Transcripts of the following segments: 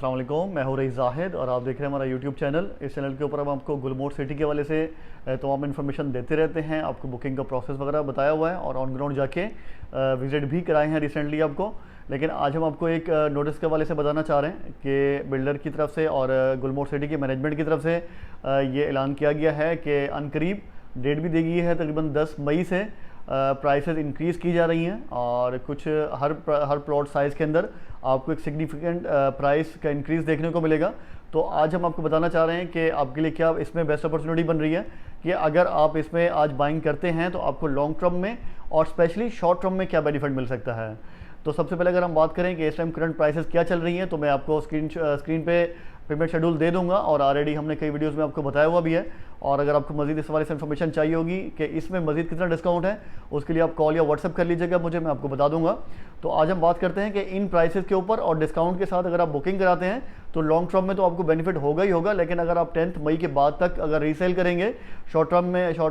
अस्सलाम वालेकुम, मैं हूँ रईस ज़ाहिद और आप देख रहे हैं हमारा यूट्यूब चैनल। इस चैनल के ऊपर हम आपको गुलमोहर सिटी के हवाले से तमाम इन्फॉर्मेशन देते रहते हैं। आपको बुकिंग का प्रोसेस वगैरह बताया हुआ है और ऑन ग्राउंड जाके विज़िट भी कराए हैं रिसेंटली आपको। लेकिन आज हम आपको एक नोटिस के हवाले से बताना चाह रहे हैं कि बिल्डर की तरफ से और गुलमोहर सिटी के मैनेजमेंट की तरफ से ये ऐलान किया गया है कि अनकरीब डेट भी दी गई है, तकरीबन 10 मई से प्राइसेस इंक्रीज़ की जा रही हैं और कुछ हर प्लॉट साइज़ के अंदर आपको एक सिग्निफिकेंट प्राइस का इंक्रीज़ देखने को मिलेगा। तो आज हम आपको बताना चाह रहे हैं कि आपके लिए क्या इसमें बेस्ट अपॉर्चुनिटी बन रही है कि अगर आप इसमें आज बाइंग करते हैं तो आपको लॉन्ग टर्म में और स्पेशली शॉर्ट टर्म में क्या बेनिफिट मिल सकता है। तो सबसे पहले अगर हम बात करें कि इस टाइम करंट प्राइसेस क्या चल रही हैं, तो मैं आपको स्क्रीन पे पेमेंट शेड्यूल दे दूंगा और ऑलरेडी हमने कई वीडियोस में आपको बताया हुआ भी है। और अगर आपको मजीद इस हवाले से इन्फॉर्मेशन चाहिए होगी कि इसमें मजीद कितना डिस्काउंट है, उसके लिए आप कॉल या व्हाट्सअप कर लीजिएगा मुझे, मैं आपको बता दूंगा। तो आज हम बात करते हैं कि इन प्राइसेस के ऊपर और डिस्काउंट के साथ अगर आप बुकिंग कराते हैं तो लॉन्ग टर्म में तो आपको बेनिफिट होगा ही होगा, लेकिन अगर आप 10 मई के बाद तक अगर रीसेल करेंगे, शॉर्ट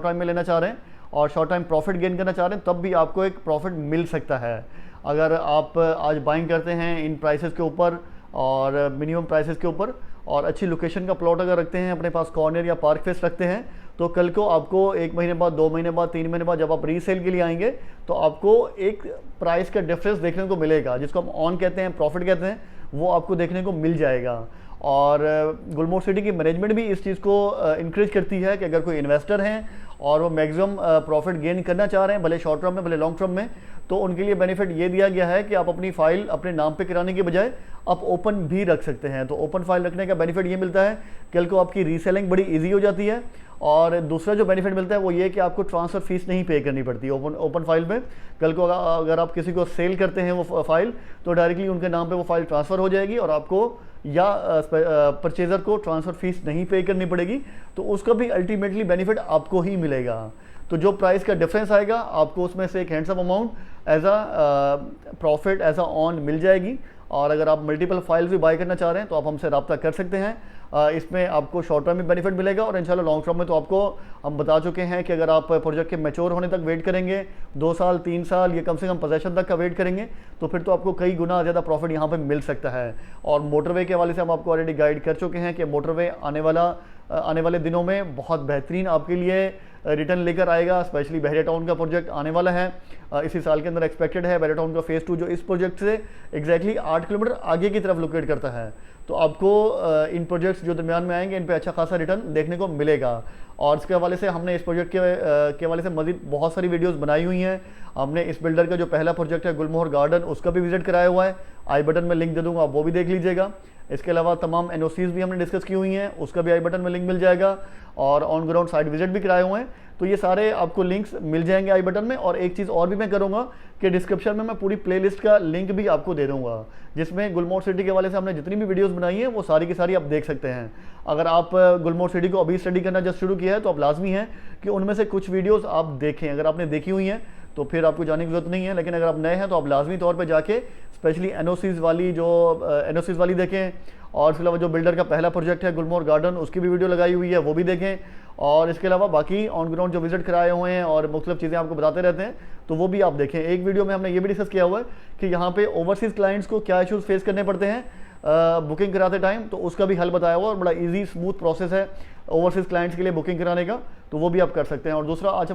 टाइम में लेना चाह रहे हैं और शॉर्ट टाइम प्रॉफिट गेन करना चाह रहे हैं, तब भी आपको एक प्रॉफिट मिल सकता है। अगर आप आज बाइंग करते हैं इन प्राइसेस के ऊपर और मिनिमम प्राइसेस के ऊपर और अच्छी लोकेशन का प्लॉट अगर रखते हैं, अपने पास कॉर्नर या पार्क फेस रखते हैं, तो कल को आपको 1 महीने बाद, 2 महीने बाद, 3 महीने बाद जब आप रीसेल के लिए आएंगे तो आपको एक प्राइस का डिफरेंस देखने को मिलेगा, जिसको हम ऑन कहते हैं, प्रॉफिट कहते हैं, वो आपको देखने को मिल जाएगा। और गुलमोहर सिटी की मैनेजमेंट भी इस चीज़ को इंकरेज करती है कि अगर कोई इन्वेस्टर हैं और वो मैक्सिमम प्रॉफिट गेन करना चाह रहे हैं, भले शॉर्ट टर्म में भले लॉन्ग टर्म में, तो उनके लिए बेनिफिट ये दिया गया है कि आप अपनी फाइल अपने नाम पे कराने के बजाय आप ओपन भी रख सकते हैं। तो ओपन फाइल रखने का बेनिफिट ये मिलता है, कल को आपकी रीसेलिंग बड़ी इजी हो जाती है। और दूसरा जो बेनिफिट मिलता है वो ये कि आपको ट्रांसफ़र फीस नहीं पे करनी पड़ती है ओपन फाइल में। कल को अगर आप किसी को सेल करते हैं वो फाइल, तो डायरेक्टली उनके नाम पे वो फाइल ट्रांसफ़र हो जाएगी और आपको या परचेज़र को ट्रांसफ़र फीस नहीं पे करनी पड़ेगी, तो उसका भी अल्टीमेटली बेनिफिट आपको ही मिलेगा। तो जो प्राइस का डिफरेंस आएगा आपको उसमें से एक handsome amount as a profit as a ऑन मिल जाएगी। और अगर आप मल्टीपल फाइल्स भी बाय करना चाह रहे हैं तो आप हमसे रब्ता कर सकते हैं। इसमें आपको शॉर्ट टर्म में बेनिफिट मिलेगा और इंशाल्लाह लॉन्ग टर्म में तो आपको हम बता चुके हैं कि अगर आप प्रोजेक्ट के मैच्योर होने तक वेट करेंगे, 2 साल 3 साल या कम से कम पोजेशन तक का वेट करेंगे, तो फिर तो आपको कई गुना ज़्यादा प्रॉफिट यहाँ पे मिल सकता है। और मोटरवे के हवाले से हम आपको ऑलरेडी गाइड कर चुके हैं कि मोटरवे आने वाले दिनों में बहुत बेहतरीन आपके लिए रिटर्न लेकर आएगा। स्पेशली बहरिया टाउन का प्रोजेक्ट आने वाला है, इसी साल के अंदर एक्सपेक्टेड है। बहरिया टाउन का फेज़ 2 जो इस प्रोजेक्ट से एग्जैक्टली 8 किलोमीटर आगे की तरफ लोकेट करता है, तो आपको इन प्रोजेक्ट्स जो दरमियान में आएंगे इन पे अच्छा खासा रिटर्न देखने को मिलेगा। और इसके हवाले से हमने इस प्रोजेक्ट के हवाले से मज़ीद बहुत सारी वीडियोस बनाई हुई हैं। हमने इस बिल्डर का जो पहला प्रोजेक्ट है गुलमोहर गार्डन, उसका भी विजिट कराया हुआ है, आई बटन में लिंक दे दूँगा, आप वो भी देख लीजिएगा। इसके अलावा तमाम एनओसीज भी हमने डिस्कस की हुई हैं, उसका भी आई बटन में लिंक मिल जाएगा और ऑन ग्राउंड साइट विजिट भी कराए हुए हैं, तो ये सारे आपको लिंक्स मिल जाएंगे आई बटन में। और एक चीज़ और भी मैं करूँगा कि डिस्क्रिप्शन में मैं पूरी प्लेलिस्ट का लिंक भी आपको दे दूँगा, जिसमें गुलमोहर सिटी के हवाले से हमने जितनी भी वीडियोस बनाई हैं वो सारी की सारी आप देख सकते हैं। अगर आप गुलमोहर सिटी को अभी स्टडी करना जस्ट शुरू किया है तो आप लाजमी है कि उनमें से कुछ वीडियोज़ आप देखें। अगर आपने देखी हुई हैं तो फिर आपको जाने की जरूरत नहीं है, लेकिन अगर आप नए हैं तो आप लाजमी तौर पे जाके स्पेशली एनओसीज वाली देखें। और इसके अलावा जो बिल्डर का पहला प्रोजेक्ट है गुलमोहर गार्डन, उसकी भी वीडियो लगाई हुई है, वो भी देखें। और इसके अलावा बाकी ऑन ग्राउंड जो विजिट कराए हुए हैं और मुख्तलिफ चीज़ें आपको बताते रहते हैं, तो वो भी आप देखें। एक वीडियो में हमने ये भी डिस्कस किया हुआ है कि यहाँ पे ओवरसीज़ क्लाइंट्स को क्या इशूज़ फेस करने पड़ते हैं बुकिंग कराते टाइम, तो उसका भी हल बताया हुआ और बड़ा ईजी स्मूथ प्रोसेस है ओवरसीज़ क्लाइंट्स के लिए बुकिंग कराने का, तो वो भी आप कर सकते हैं। और दूसरा आज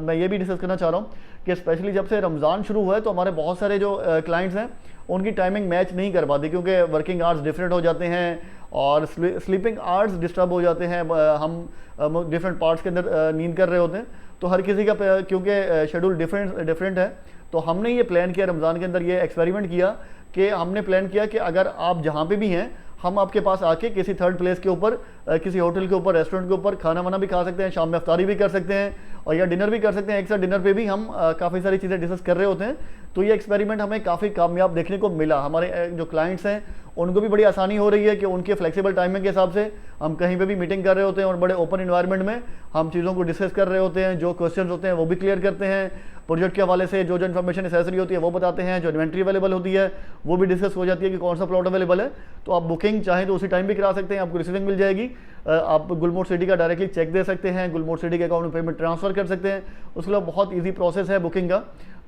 मैं ये भी डिस्कस करना चाह रहा हूँ कि स्पेशली जब से रमज़ान शुरू हुआ है तो हमारे बहुत सारे जो क्लाइंट्स हैं उनकी टाइमिंग मैच नहीं कर पाती, क्योंकि वर्किंग आवर्स डिफरेंट हो जाते हैं और स्लीपिंग आवर्स डिस्टर्ब हो जाते हैं। हम डिफरेंट पार्ट्स के अंदर नींद कर रहे होते हैं, तो हर किसी का क्योंकि शेड्यूल डिफरेंट है, तो हमने ये प्लान किया रमज़ान के अंदर, ये एक्सपेरिमेंट किया कि हमने प्लान किया कि अगर आप जहाँ पे भी हैं हम आपके पास आके किसी थर्ड प्लेस के ऊपर, किसी होटल के ऊपर, रेस्टोरेंट के ऊपर खाना वाना भी खा सकते हैं, शाम में अफ्तारी भी कर सकते हैं और या डिनर भी कर सकते हैं। एक साथ डिनर पे भी हम काफ़ी सारी चीज़ें डिस्कस कर रहे होते हैं। तो ये एक्सपेरिमेंट हमें काफ़ी कामयाब देखने को मिला। हमारे जो क्लाइंट्स हैं उनको भी बड़ी आसानी हो रही है कि उनके फ्लेक्सिबल टाइमिंग के हिसाब से हम कहीं पे भी मीटिंग कर रहे होते हैं और बड़े ओपन इन्वायरमेंट में हम चीज़ों को डिस्कस कर रहे होते हैं। जो क्वेश्चंस होते हैं वो भी क्लियर करते हैं, प्रोजेक्ट के हवाले से जो इन्फॉर्मेशन नेसेसरी होती है वो बताते हैं, जो इन्वेंट्री अवेलेबल होती है वो भी डिस्कस हो जाती है कि कौन सा प्लॉट अवेलेबल है। तो आप बुकिंग चाहें तो उसी टाइम भी करा सकते हैं, आपको रिसीविंग मिल जाएगी। आप गुलमोहर सिटी का डायरेक्टली चेक दे सकते हैं, गुलमोहर सिटी के अकाउंट में पेमेंट ट्रांसफ़र कर सकते हैं, उसके लिए बहुत ईजी प्रोसेस है बुकिंग का।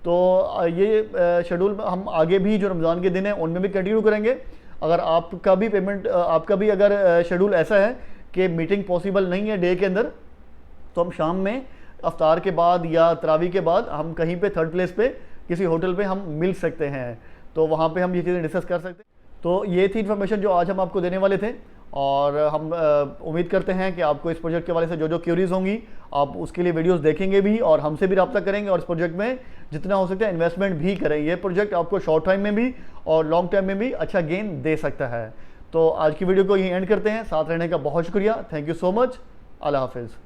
तो ये शेड्यूल हम आगे भी जो रमज़ान के दिन है उनमें भी कंटिन्यू करेंगे। अगर आपका भी पेमेंट आपका भी अगर शेड्यूल ऐसा है कि मीटिंग पॉसिबल नहीं है डे के अंदर, तो हम शाम में अफ्तार के बाद या तरावी के बाद हम कहीं पे थर्ड प्लेस पे किसी होटल पे हम मिल सकते हैं, तो वहाँ पे हम ये चीज़ें डिस्कस कर सकते हैं। तो ये थी इन्फॉर्मेशन जो आज हम आपको देने वाले थे, और हम उम्मीद करते हैं कि आपको इस प्रोजेक्ट के वाले से जो जो क्यूरीज होंगी आप उसके लिए वीडियोस देखेंगे भी और हमसे भी रब्ता करेंगे, और इस प्रोजेक्ट में जितना हो सकता है इन्वेस्टमेंट भी करें। ये प्रोजेक्ट आपको शॉर्ट टाइम में भी और लॉन्ग टाइम में भी अच्छा गेन दे सकता है। तो आज की वीडियो को यहीं एंड करते हैं। साथ रहने का बहुत शुक्रिया। Thank you so much. अल्लाह हाफिज़।